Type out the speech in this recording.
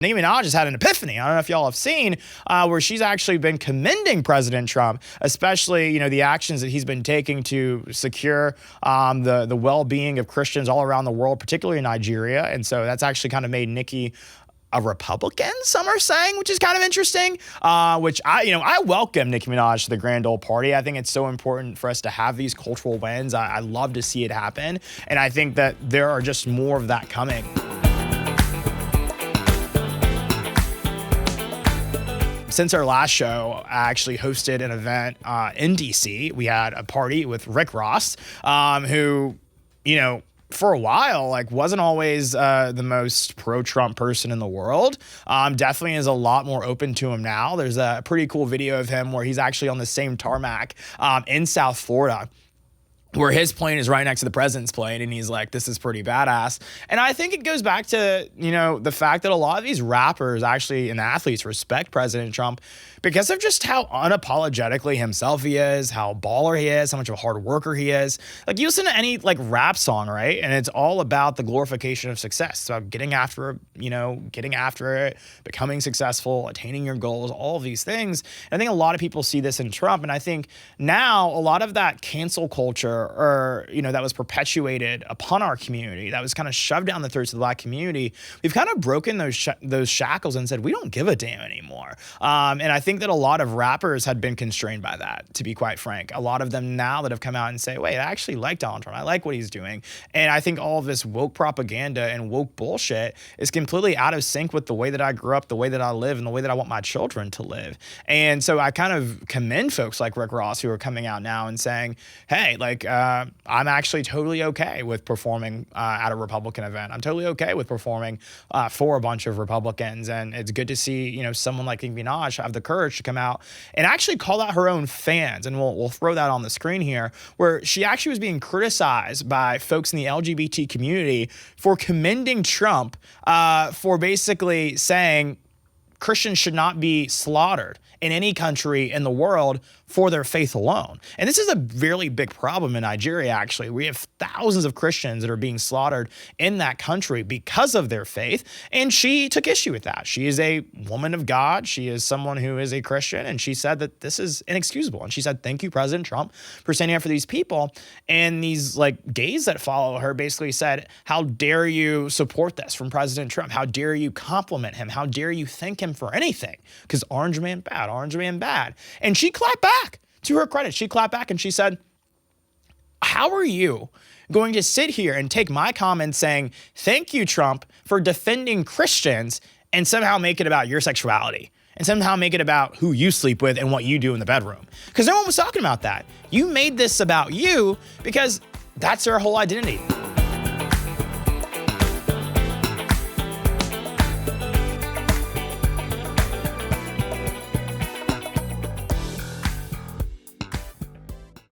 Nicki Minaj has had an epiphany. I don't know if y'all have seen where she's actually been commending President Trump, especially the actions that he's been taking to secure the well-being of Christians all around the world, particularly in Nigeria. And so that's actually kind of made Nicki a Republican, some are saying, which is kind of interesting. Which I welcome Nicki Minaj to the grand old party. I think it's so important for us to have these cultural wins. I love to see it happen, and I think that there are just more of that coming. Since our last show, I actually hosted an event in DC. We had a party with Rick Ross, who, for a while, wasn't always the most pro-Trump person in the world. Definitely is a lot more open to him now. There's a pretty cool video of him where he's actually on the same tarmac in South Florida, where his plane is right next to the president's plane, and he's like, this is pretty badass. And I think it goes back to, the fact that a lot of these rappers actually and athletes respect President Trump because of just how unapologetically himself he is, how baller he is, how much of a hard worker he is. You listen to any rap song, right? And it's all about the glorification of success. It's about getting after it, becoming successful, attaining your goals, all of these things. And I think a lot of people see this in Trump. And I think now a lot of that cancel culture that was perpetuated upon our community, that was kind of shoved down the throats of the Black community, we've kind of broken those shackles and said, we don't give a damn anymore. And I think that a lot of rappers had been constrained by that, to be quite frank. A lot of them now that have come out and say, wait, I actually like Donald Trump. I like what he's doing. And I think all of this woke propaganda and woke bullshit is completely out of sync with the way that I grew up, the way that I live, and the way that I want my children to live. And so I kind of commend folks like Rick Ross who are coming out now and saying, hey, I'm actually totally okay with performing at a Republican event. I'm totally okay with performing for a bunch of Republicans. And it's good to see, someone like Nicki Minaj have the courage to come out and actually call out her own fans. And we'll throw that on the screen here, where she actually was being criticized by folks in the LGBT community for commending Trump for basically saying Christians should not be slaughtered in any country in the world for their faith alone. And this is a really big problem in Nigeria, actually. We have thousands of Christians that are being slaughtered in that country because of their faith, and she took issue with that. She is a woman of God. She is someone who is a Christian, and she said that this is inexcusable. And she said, thank you, President Trump, for standing up for these people. And these gays that follow her basically said, how dare you support this from President Trump? How dare you compliment him? How dare you thank him for anything? Because orange man bad, orange man bad. And she clapped back. To her credit, she clapped back and she said, how are you going to sit here and take my comments saying, thank you, Trump, for defending Christians, and somehow make it about your sexuality and somehow make it about who you sleep with and what you do in the bedroom? Because no one was talking about that. You made this about you because that's their whole identity.